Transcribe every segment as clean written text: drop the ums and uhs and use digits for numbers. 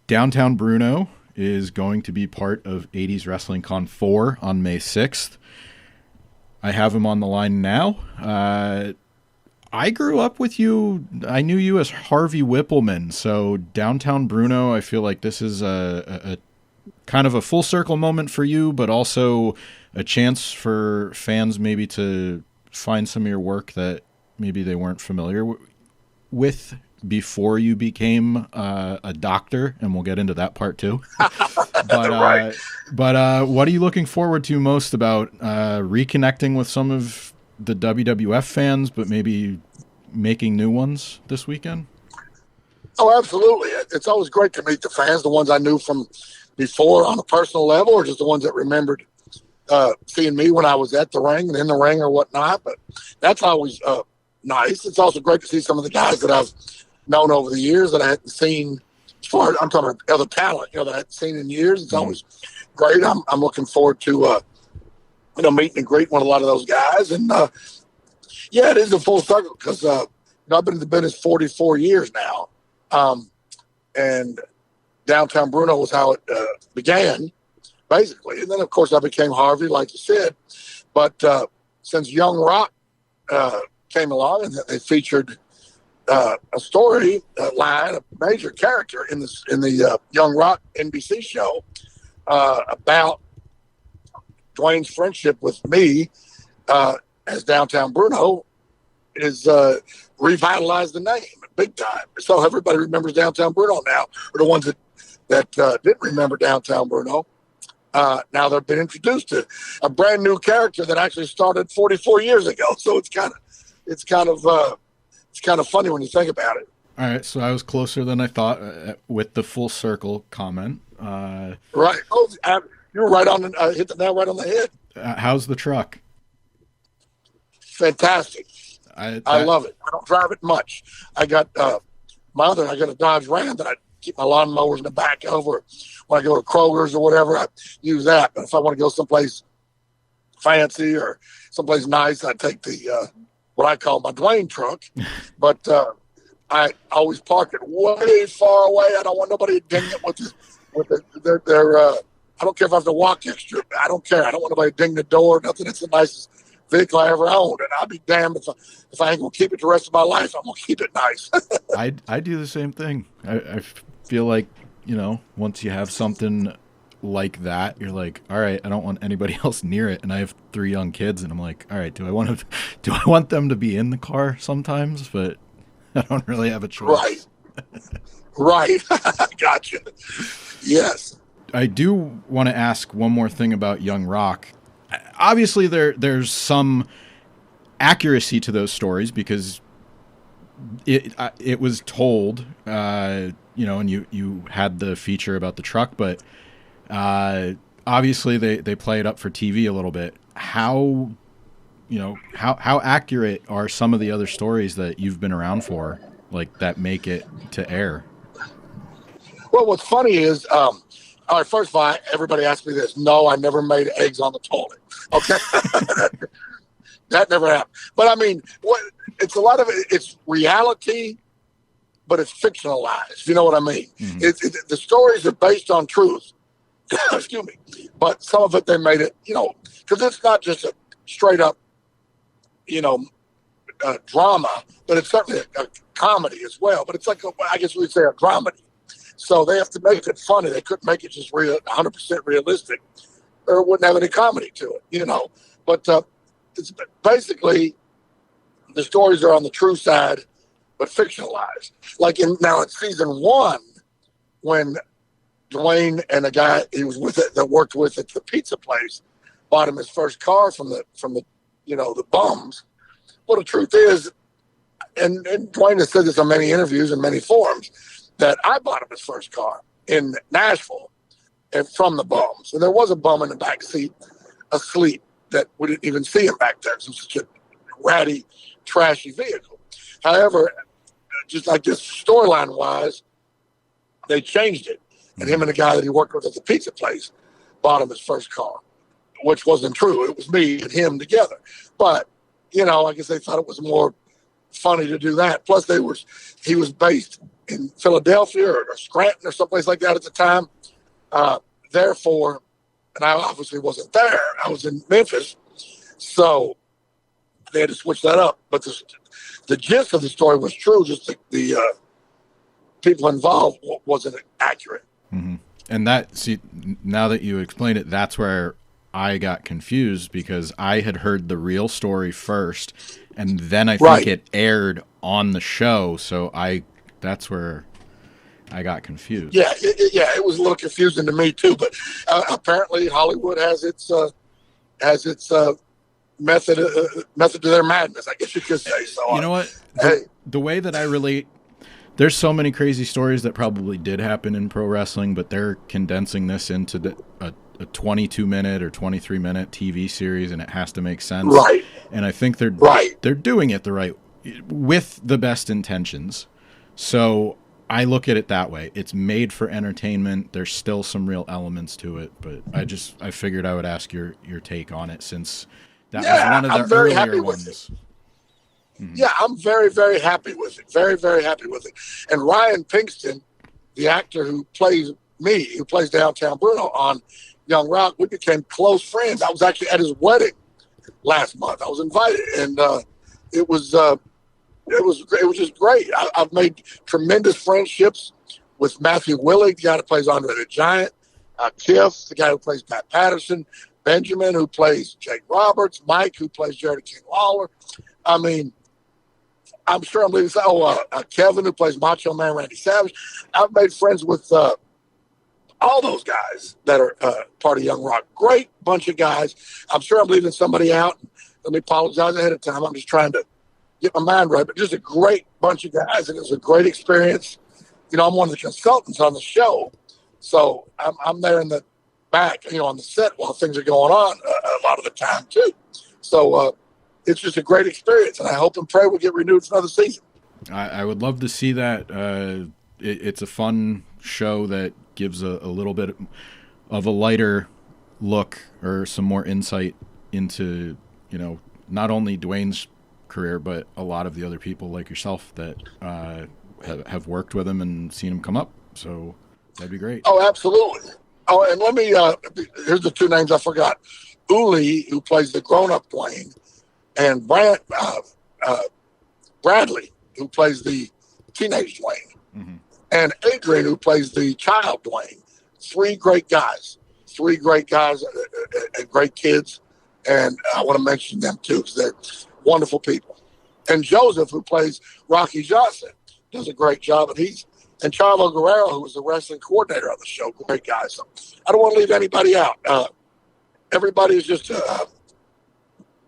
Downtown Bruno is going to be part of 80s Wrestling Con 4 on May 6th. I have him on the line now. I grew up with you. I knew you as Harvey Wippleman. So Downtown Bruno, I feel like this is a kind of a full circle moment for you, but also a chance for fans maybe to find some of your work that maybe they weren't familiar with before you became a doctor, and we'll get into that part too. But Right. What are you looking forward to most about reconnecting with some of the WWF fans, but maybe making new ones this weekend? Oh, absolutely. It's always great to meet the fans, the ones I knew from before on a personal level, or just the ones that remembered seeing me when I was at the ring and in the ring or whatnot. But that's always nice. It's also great to see some of the guys that I've known over the years that I hadn't seen. As far as I'm talking about other talent, that I hadn't seen in years. It's always great. I'm looking forward to meeting and greeting with a lot of those guys. And yeah, it is a full circle because I've been in the business 44 years now, and Downtown Bruno was how it began, basically. And then, of course, I became Harvey, like you said. But since Young Rock came along and they featured a story line, a major character in the Young Rock NBC show about Dwayne's friendship with me as Downtown Bruno, is revitalized the name big time. So everybody remembers Downtown Bruno now, or the ones that didn't remember Downtown Bruno. Now they've been introduced to a brand new character that actually started 44 years ago. So it's kind of funny when you think about it. All right, so I was closer than I thought with the full circle comment. Right. Oh, you're right on. Hit the nail right on the head. How's the truck? Fantastic. I love it. I don't drive it much. I got I got a Dodge Ram that I keep my lawnmowers in the back over. When I go to Kroger's or whatever, I use that. But if I want to go someplace fancy or someplace nice, I take the what I call my Dwayne truck. But I always park it way far away. I don't want nobody dinging it with their I don't care if I have to walk extra. I don't care. I don't want nobody ding the door. Nothing. It's the nicest vehicle I ever owned, and I'll be damned if I ain't gonna keep it the rest of my life. I'm gonna keep it nice. I do the same thing. I feel like once you have something like that, you're like, all right, I don't want anybody else near it. And I have 3 young kids, and I'm like, all right, do I want them to be in the car sometimes? But I don't really have a choice. Right. Gotcha. Yes. I do want to ask one more thing about Young Rock. Obviously, there's some accuracy to those stories because it was told, and you had the feature about the truck, but obviously they play it up for TV a little bit. How accurate are some of the other stories that you've been around for, like that make it to air? Well, what's funny is, all right, first of all, everybody asks me this. No, I never made eggs on the toilet. Okay. That never happened. But I mean, it's a lot of it. It's reality, but it's fictionalized. You know what I mean? Mm-hmm. The stories are based on truth. Excuse me. But some of it, they made it, because it's not just a straight up, drama, but it's certainly a comedy as well. But it's like, I guess we'd say a dramedy. So they have to make it funny. They couldn't make it just 100% realistic, or it wouldn't have any comedy to it, But it's basically the stories are on the true side, but fictionalized. Like in season 1, when Dwayne and a guy he was with that worked with at the pizza place bought him his first car from the the bums. Well, the truth is, and Dwayne has said this on many interviews and many forums, that I bought him his first car in Nashville and from the bums. And there was a bum in the back seat asleep that we didn't even see him back there. It was such a ratty, trashy vehicle. However, just like this storyline wise, they changed it. And him and the guy that he worked with at the pizza place bought him his first car, which wasn't true. It was me and him together. But, I guess they thought it was more funny to do that. Plus, he was based in Philadelphia or Scranton or someplace like that at the time. Therefore, and I obviously wasn't there. I was in Memphis. So they had to switch that up. But the gist of the story was true. Just the people involved wasn't accurate. Mm-hmm. And now that you explained it, that's where I got confused, because I had heard the real story first, and then I think it aired on the show. So that's where I got confused. Yeah, it was a little confusing to me too. But apparently Hollywood has its method to their madness, I guess you could say. So you know what? The way that I relate, there's so many crazy stories that probably did happen in pro wrestling, but they're condensing this into a 22-minute or 23-minute TV series, and it has to make sense. Right. And I think they're doing it the right, with the best intentions. So I look at it that way. It's made for entertainment. There's still some real elements to it, but I figured I would ask your take on it, since that was one of the earlier ones. Mm-hmm. Yeah, I'm very, very happy with it. Very, very happy with it. And Ryan Pinkston, the actor who plays Downtown Bruno on Young Rock, we became close friends. I was actually at his wedding last month. I was invited, and it was just great. I've made tremendous friendships with Matthew Willig, the guy that plays Andre the Giant, Tiff, the guy who plays Pat Patterson, Benjamin, who plays Jake Roberts, Mike, who plays Jerry King Lawler. I mean, I'm sure I'm leaving. Kevin, who plays Macho Man Randy Savage. I've made friends with all those guys that are part of Young Rock. Great bunch of guys. I'm sure I'm leaving somebody out. Let me apologize ahead of time. I'm just trying to get my mind right. But just a great bunch of guys, and it was a great experience. You know, I'm one of the consultants on the show, so I'm there in the back, on the set while things are going on a lot of the time too. So it's just a great experience, and I hope and pray we'll get renewed for another season. I would love to see that. It's a fun show that gives a little bit of a lighter look, or some more insight into, not only Dwayne's career, but a lot of the other people like yourself that have worked with him and seen him come up. So that'd be great. Oh, absolutely. Oh, and let me, here's the two names I forgot. Uli, who plays the grown-up Dwayne, and Bradley, who plays the teenage Dwayne, mm-hmm. and Adrian, who plays the child Dwayne. Three great guys and great kids, and I want to mention them too, because they're wonderful people. And Joseph, who plays Rocky Johnson, does a great job, and Charlo Guerrero, who was the wrestling coordinator on the show, great guys. So I don't want to leave anybody out. Everybody is just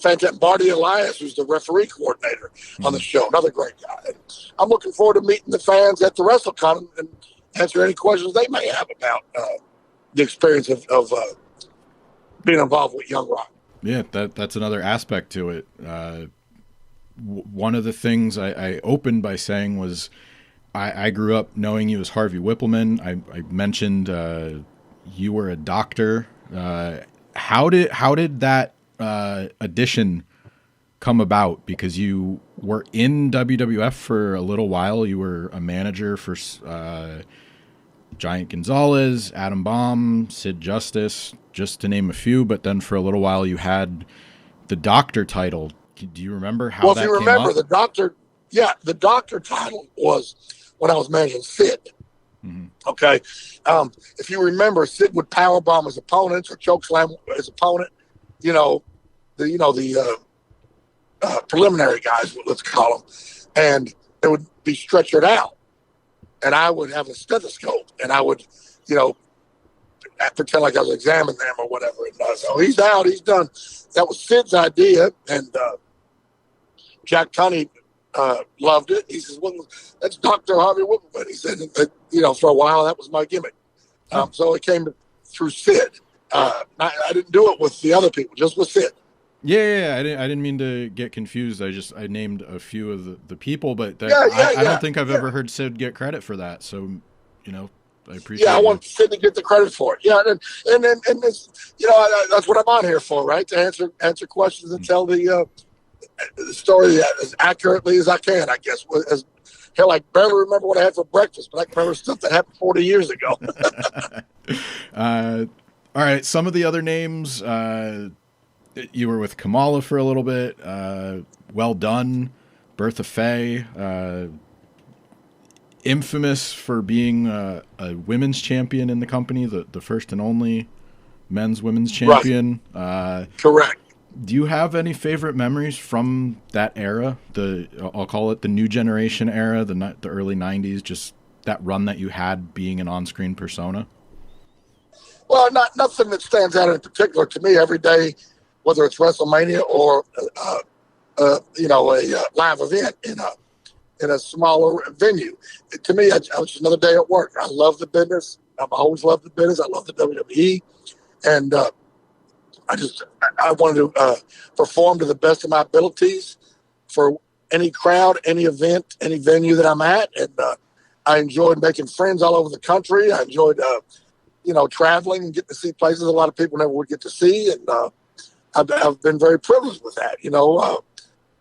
fantastic. Marty Elias, who's the referee coordinator on the show, another great guy. I'm looking forward to meeting the fans at the WrestleCon and answer any questions they may have about the experience of being involved with Young Rock. Yeah, that's another aspect to it. One of the things I opened by saying was I grew up knowing you as Harvey Wippleman. I mentioned you were a doctor. How did that addition come about? Because you were in WWF for a little while. You were a manager for Giant Gonzalez, Adam Bomb, Sid Justice, just to name a few. But then for a little while you had the doctor title. Do you remember how that came up? Well, if you remember, the doctor title was when I was managing Sid. Mm-hmm. Okay. If you remember, Sid would powerbomb his opponents or chokeslam his opponent. The preliminary guys, let's call them, and they would be stretchered out, and I would have a stethoscope, and I would, pretend like I was examining them or whatever. So he's out, he's done. That was Sid's idea, and Jack Tunney loved it. He says, "Well, that's Dr. Harvey Wippleman." He said, for a while that was my gimmick. So it came through Sid. I didn't do it with the other people, just with Sid. Yeah. I didn't mean to get confused. I named a few of the people, but I don't think I've ever heard Sid get credit for that. So, I appreciate. Yeah, I want Sid to get the credit for it. Yeah, and this, that's what I'm on here for, right? To answer questions and tell the story as accurately as I can, I guess, as Hell, I barely remember what I had for breakfast, but I can remember stuff that happened 40 years ago. All right. Some of the other names, you were with Kamala for a little bit. Well Done, Bertha Faye, infamous for being a women's champion in the company, the first and only men's women's champion. Right. Correct. Do you have any favorite memories from that era? I'll call it the new generation era, the early 90s, just that run that you had being an on-screen persona? Well, nothing that stands out in particular to me every day, whether it's WrestleMania or a live event in a smaller venue. To me, I was just another day at work. I love the business. I've always loved the business. I love the WWE, and I wanted to perform to the best of my abilities for any crowd, any event, any venue that I'm at, and I enjoyed making friends all over the country. I enjoyed traveling and getting to see places a lot of people never would get to see, and I've been very privileged with that,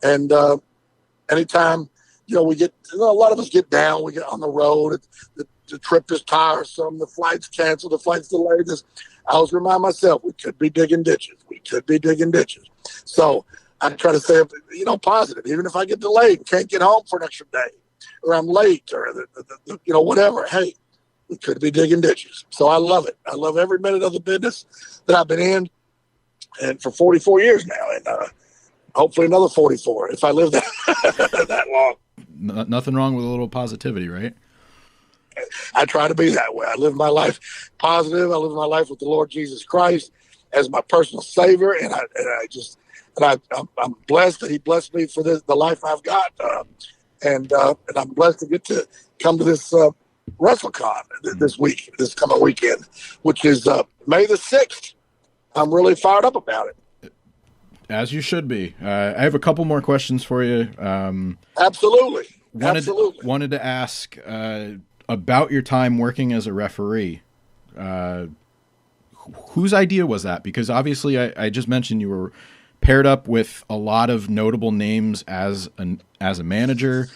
and anytime, we get, a lot of us get down, we get on the road, the trip is tiresome, the flight's canceled, the flight's delayed. I always remind myself, we could be digging ditches. So I try to stay, positive, even if I get delayed and can't get home for an extra day, or I'm late, or whatever. Hey, we could be digging ditches. So I love it. I love every minute of the business that I've been in, and for 44 years now, and hopefully another 44 if I live that long. Nothing wrong with a little positivity, right? I try to be that way. I live my life positive. I live my life with the Lord Jesus Christ as my personal Savior, and I'm blessed that He blessed me for the life I've got, and I'm blessed to get to come to this WrestleCon this coming weekend, which is May the 6th. I'm really fired up about it. As you should be. I have a couple more questions for you. Absolutely. Wanted to ask about your time working as a referee. Whose idea was that? Because obviously I just mentioned you were paired up with a lot of notable names as a manager.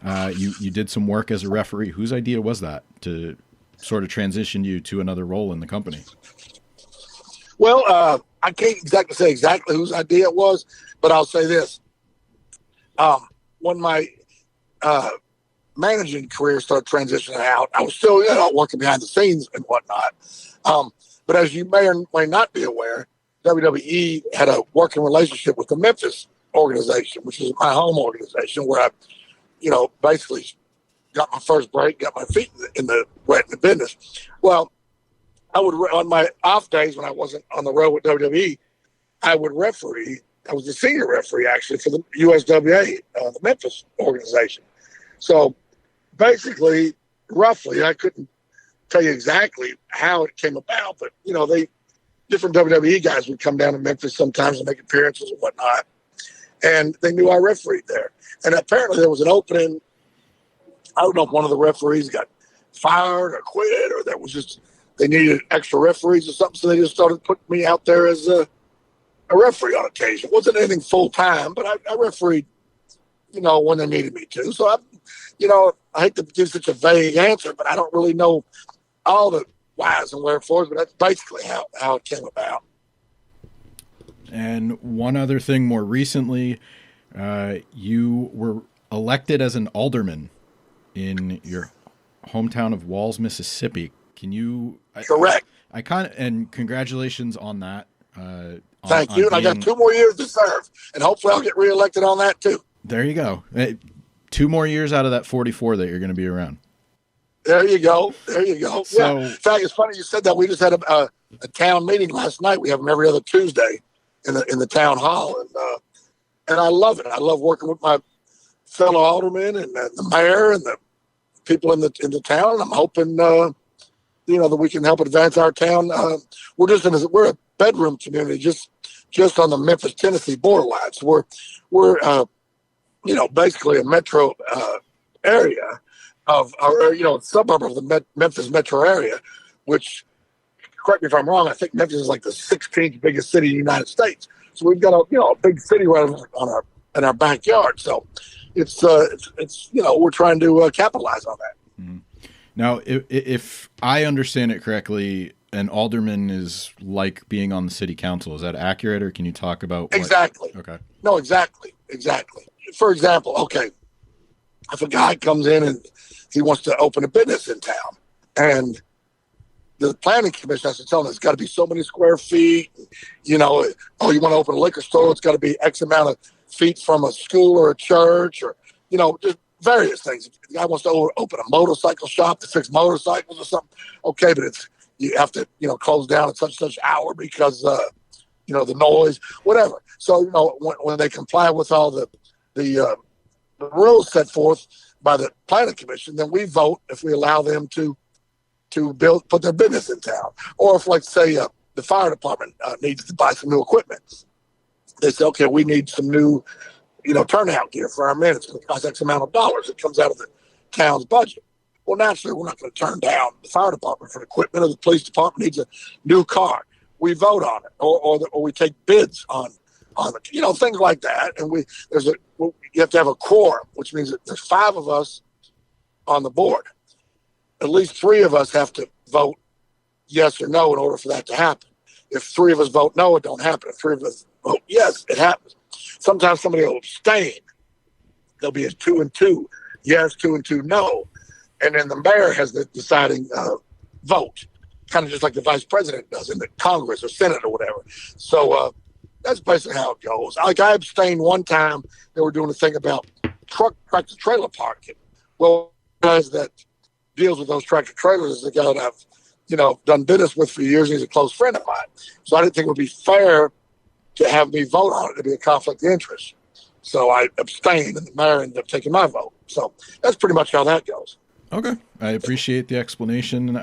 You did some work as a referee. Whose idea was that to sort of transition you to another role in the company? Well, I can't say exactly whose idea it was, but I'll say this. When my managing career started transitioning out, I was still working behind the scenes and whatnot. But as you may or may not be aware, WWE had a working relationship with the Memphis organization, which is my home organization, where I, basically got my first break, got my feet in the business. Well, I would, on my off days when I wasn't on the road with WWE, I would referee. I was the senior referee actually for the USWA, the Memphis organization. So basically, roughly, I couldn't tell you exactly how it came about, but different WWE guys would come down to Memphis sometimes and make appearances and whatnot, and they knew I refereed there. And apparently there was an opening. I don't know if one of the referees got fired or quit, or there was just they needed extra referees or something, so they just started putting me out there as a referee on occasion. It wasn't anything full time, but I refereed, when they needed me to. So I hate to give such a vague answer, but I don't really know all the whys and wherefores, but that's basically how it came about. And one other thing, more recently, you were elected as an alderman in your hometown of Walls, Mississippi. Can you? Correct. And congratulations on that. Thank you. And I got 2 more years to serve, and hopefully I'll get reelected on that too. There you go. 2 more years out of that 44 that you're going to be around. There you go. So, In fact, it's funny you said that. We just had a town meeting last night. We have them every other Tuesday in the town hall, and I love it. I love working with my fellow aldermen and the mayor and the people in the town. And I'm hoping that we can help advance our town. We're a bedroom community just on the Memphis Tennessee borderline. So we're basically a metro area of suburb of the Memphis metro area, which, correct me if I'm wrong, I think Memphis is like the 16th biggest city in the United States. So we've got a big city right on in our backyard. So it's we're trying to capitalize on that. Mm-hmm. Now, if I understand it correctly, an alderman is like being on the city council. Is that accurate, or can you talk about Exactly? Okay. No, exactly. For example, okay, if a guy comes in and he wants to open a business in town, and the planning commission has to tell him it's got to be so many square feet. You want to open a liquor store, it's got to be X amount of feet from a school or a church, or just various things. If the guy wants to open a motorcycle shop to fix motorcycles or something, okay, but you have to close down at such hour because the noise, whatever. So when they comply with all the rules set forth by the planning commission, then we vote if we allow them to put their business in town. Or if, like, say, the fire department needs to buy some new equipment, they say, okay, we need some new turnout gear for our men. It's going to cost X amount of dollars. It comes out of the town's budget. Well, naturally, we're not going to turn down the fire department for equipment, or the police department needs a new car. We vote on it, or we take bids on it, things like that. And you have to have a quorum, which means that there's 5 of us on the board. At least 3 of us have to vote yes or no in order for that to happen. If 3 of us vote no, it don't happen. If 3 of us vote yes, it happens. Sometimes somebody will abstain. There'll be a 2 and 2, yes, 2 and 2, no. And then the mayor has the deciding vote, kind of just like the vice president does in the Congress or Senate or whatever. So that's basically how it goes. Like, I abstained one time. They were doing a thing about tractor trailer parking. Well, guys that deals with those tractor trailers is the guy that I've done business with for years, and he's a close friend of mine. So I didn't think it would be fair to have me vote on it, to be a conflict of interest. So I abstained, and the mayor ended up taking my vote. So that's pretty much how that goes. Okay. I appreciate the explanation.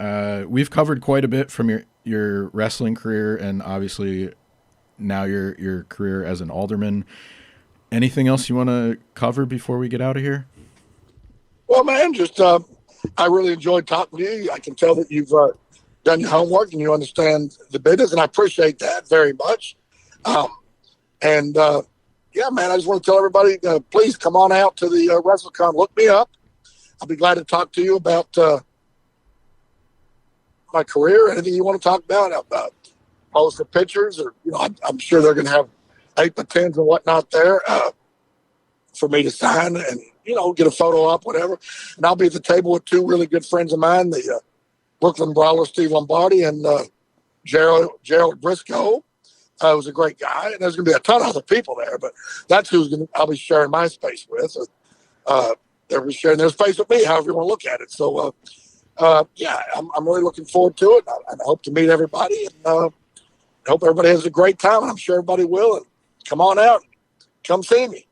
We've covered quite a bit from your wrestling career, and obviously now your career as an alderman. Anything else you want to cover before we get out of here? Well, man, just I really enjoyed talking to you. I can tell that you've done your homework and you understand the business, and I appreciate that very much. Yeah, man, I just want to tell everybody, please come on out to the WrestleCon. Look me up. I'll be glad to talk to you about my career, anything you want to talk about post for pictures, or I'm sure they're going to have 8x10s and whatnot there for me to sign and get a photo up, whatever. And I'll be at the table with 2 really good friends of mine, the Brooklyn Brawler Steve Lombardi and Gerald Briscoe. Was a great guy, and there's going to be a ton of other people there, but that's I'll be sharing my space with. They'll be sharing their space with me, however you want to look at it. So, yeah, I'm really looking forward to it. I hope to meet everybody, and I hope everybody has a great time, and I'm sure everybody will. And come on out, come see me.